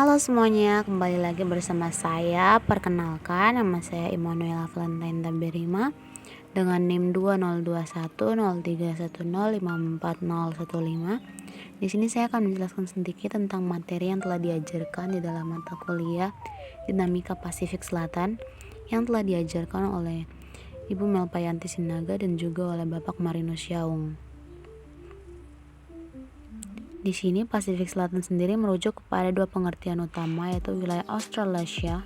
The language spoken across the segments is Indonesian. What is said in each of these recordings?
Halo semuanya, kembali lagi bersama saya. Perkenalkan, nama saya Immanuela Valentine Taberima dengan NIM 20210310540015. Di sini saya akan menjelaskan sedikit tentang materi yang telah diajarkan di dalam mata kuliah Dinamika Pasifik Selatan yang telah diajarkan oleh Ibu Melpayanti Sinaga dan juga oleh Bapak Marinus Yaung. Di sini Pasifik Selatan sendiri merujuk kepada dua pengertian utama, yaitu wilayah Australasia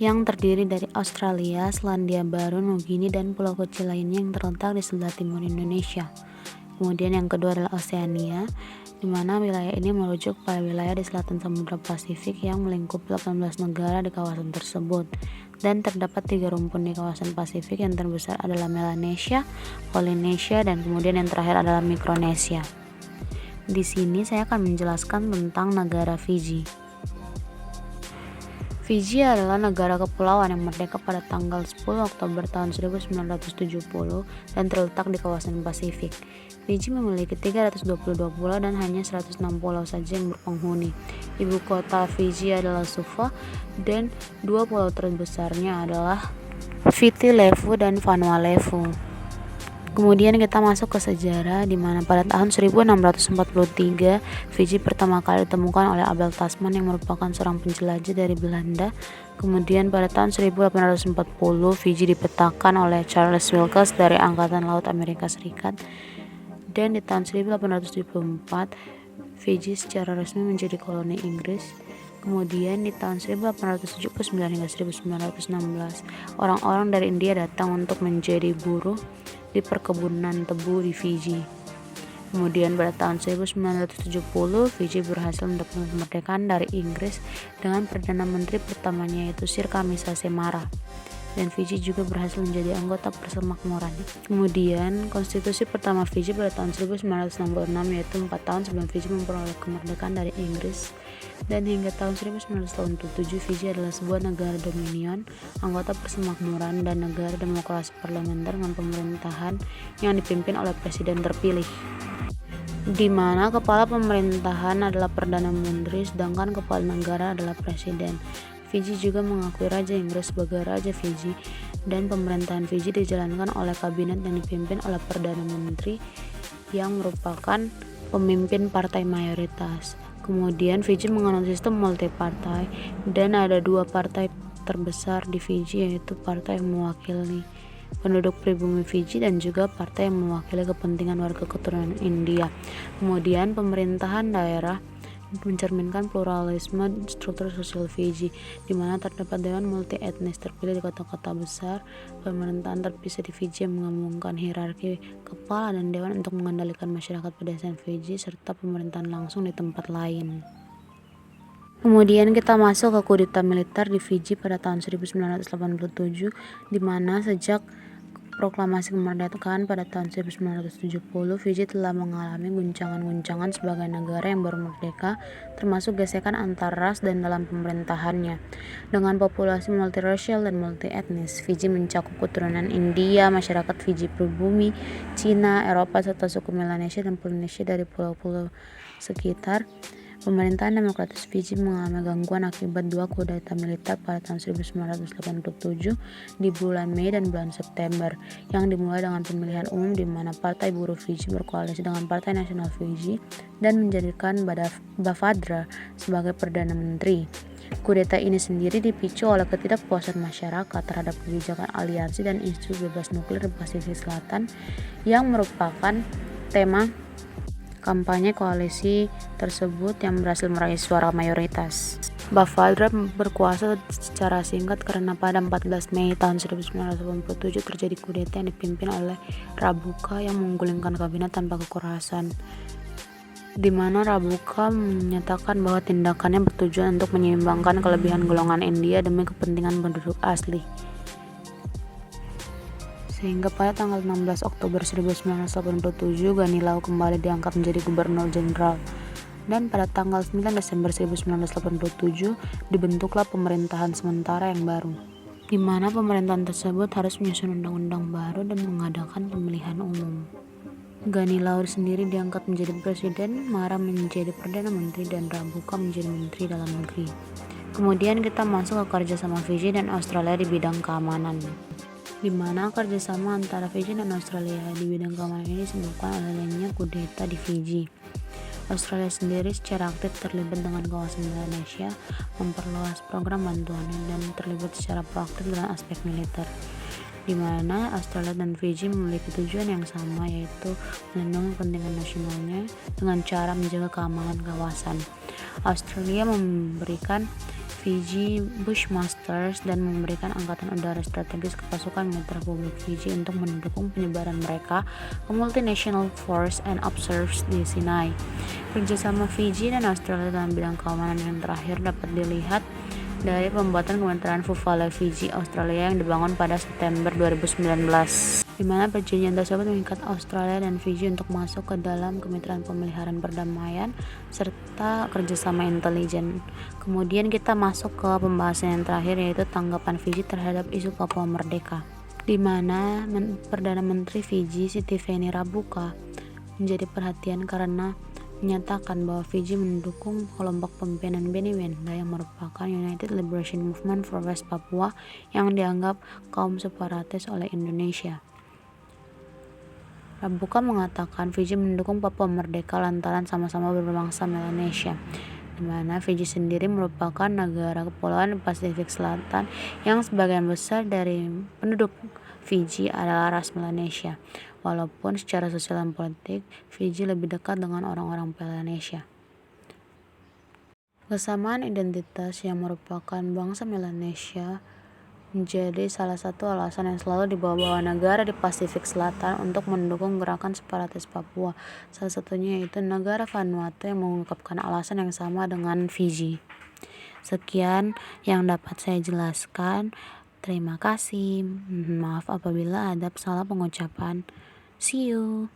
yang terdiri dari Australia, Selandia Baru, Nugini, dan pulau kecil lainnya yang terletak di sebelah timur Indonesia. Kemudian yang kedua adalah Oceania, di mana wilayah ini merujuk pada wilayah di selatan Samudra Pasifik yang melingkupi 18 negara di kawasan tersebut. Dan terdapat 3 rumpun di kawasan Pasifik, yang terbesar adalah Melanesia, Polynesia, dan kemudian yang terakhir adalah Mikronesia. Di sini saya akan menjelaskan tentang negara Fiji. Fiji adalah negara kepulauan yang merdeka pada tanggal 10 Oktober tahun 1970 dan terletak di kawasan Pasifik. Fiji memiliki 322 pulau dan hanya 106 pulau saja yang berpenghuni. Ibu kota Fiji adalah Suva dan dua pulau terbesarnya adalah Viti Levu dan Vanuatu. Kemudian kita masuk ke sejarah, di mana pada tahun 1643 Fiji pertama kali ditemukan oleh Abel Tasman yang merupakan seorang penjelajah dari Belanda. Kemudian pada tahun 1840 Fiji dipetakan oleh Charles Wilkes dari Angkatan Laut Amerika Serikat. Dan di tahun 1874 Fiji secara resmi menjadi koloni Inggris. Kemudian di tahun 1879 hingga 1916 orang-orang dari India datang untuk menjadi buruh di perkebunan tebu di Fiji. Kemudian pada tahun 1970 Fiji berhasil mendapat kemerdekaan dari Inggris dengan Perdana Menteri pertamanya yaitu Sir Kamisa Semara. Dan Fiji juga berhasil menjadi anggota Persemakmuran. Kemudian konstitusi pertama Fiji pada tahun 1966, yaitu 4 tahun sebelum Fiji memperoleh kemerdekaan dari Inggris. Dan hingga tahun 1987 Fiji adalah sebuah negara dominion, anggota Persemakmuran, dan negara demokrasi parlementer dengan pemerintahan yang dipimpin oleh presiden terpilih, di mana kepala pemerintahan adalah Perdana Menteri sedangkan kepala negara adalah presiden. Fiji juga mengakui Raja Inggris sebagai Raja Fiji, dan pemerintahan Fiji dijalankan oleh kabinet yang dipimpin oleh Perdana Menteri yang merupakan pemimpin partai mayoritas. Kemudian Fiji menganut sistem multipartai dan ada dua partai terbesar di Fiji, yaitu partai yang mewakili penduduk pribumi Fiji dan juga partai yang mewakili kepentingan warga keturunan India. Kemudian pemerintahan daerah mencerminkan pluralisme struktur sosial Fiji, di mana terdapat dewan multi etnis terpilih di kota-kota besar, pemerintahan terpisah di Fiji yang menggabungkan hierarki kepala dan dewan untuk mengendalikan masyarakat pedesaan Fiji, serta pemerintahan langsung di tempat lain. Kemudian kita masuk ke kudeta militer di Fiji pada tahun 1987, di mana sejak proklamasi kemerdekaan pada tahun 1970, Fiji telah mengalami guncangan-guncangan sebagai negara yang baru merdeka, termasuk gesekan antar ras dan dalam pemerintahannya. Dengan populasi multirasial dan multietnis, Fiji mencakup keturunan India, masyarakat Fiji pribumi, Cina, Eropa, serta suku Melanesia dan Polynesia dari pulau-pulau sekitar. Pemerintahan demokratis Fiji mengalami gangguan akibat dua kudeta militer pada tahun 1987 di bulan Mei dan bulan September, yang dimulai dengan pemilihan umum di mana Partai Buruh Fiji berkoalisi dengan Partai Nasional Fiji dan menjadikan Bavadra sebagai Perdana Menteri. Kudeta ini sendiri dipicu oleh ketidakpuasan masyarakat terhadap kebijakan aliansi dan isu bebas nuklir di Pasifik Selatan yang merupakan tema kampanye koalisi tersebut yang berhasil meraih suara mayoritas. Bavadra berkuasa secara singkat karena pada 14 Mei tahun 1987 terjadi kudeta yang dipimpin oleh Rabuka yang menggulingkan kabinet tanpa kekerasan, di mana Rabuka menyatakan bahwa tindakannya bertujuan untuk menyeimbangkan kelebihan golongan India demi kepentingan penduduk asli. Sehingga pada tanggal 16 Oktober 1987 Ganilau kembali diangkat menjadi gubernur jenderal, dan pada tanggal 9 Desember 1987 dibentuklah pemerintahan sementara yang baru, di mana pemerintahan tersebut harus menyusun undang-undang baru dan mengadakan pemilihan umum. Gani Laur sendiri diangkat menjadi presiden, Mara menjadi perdana menteri, dan Rabuka menjadi menteri dalam negeri. Kemudian kita masuk ke kerjasama Fiji dan Australia di bidang keamanan, di mana kerjasama antara Fiji dan Australia di bidang keamanan ini disebabkan adanya kudeta di Fiji. Australia sendiri secara aktif terlibat dengan kawasan Melanesia, memperluas program bantuannya, dan terlibat secara proaktif dalam aspek militer, di mana Australia dan Fiji memiliki tujuan yang sama, yaitu melindungi kepentingan nasionalnya dengan cara menjaga keamanan kawasan. Australia memberikan Fiji Bushmasters dan memberikan angkatan udara strategis ke pasukan militer Republik Fiji untuk mendukung penyebaran mereka ke multinational force and observes di Sinai. Kerjasama Fiji dan Australia dalam bidang keamanan yang terakhir dapat dilihat dari pembuatan Kementerian Fufale Fiji Australia yang dibangun pada September 2019, di mana perjanjian tersebut mengikat Australia dan Fiji untuk masuk ke dalam Kemitraan Pemeliharaan Perdamaian serta kerjasama intelijen. Kemudian kita masuk ke pembahasan yang terakhir, yaitu tanggapan Fiji terhadap isu Papua Merdeka, di mana Perdana Menteri Fiji Siti Feni Rabuka menjadi perhatian karena menyatakan bahwa Fiji mendukung kelompok pimpinan Beni Wenda yang merupakan United Liberation Movement for West Papua yang dianggap kaum separatis oleh Indonesia. Rabuka mengatakan Fiji mendukung Papua Merdeka lantaran sama-sama berbangsa Melanesia, di mana Fiji sendiri merupakan negara kepulauan di Pasifik Selatan yang sebagian besar dari penduduk Fiji adalah ras Melanesia, walaupun secara sosial dan politik Fiji lebih dekat dengan orang-orang Melanesia. Kesamaan identitas yang merupakan bangsa Melanesia menjadi salah satu alasan yang selalu dibawa-bawa negara di Pasifik Selatan untuk mendukung gerakan separatis Papua. Salah satunya yaitu negara Vanuatu yang mengungkapkan alasan yang sama dengan Fiji. Sekian yang dapat saya jelaskan. Terima kasih. Maaf apabila ada salah pengucapan. See you.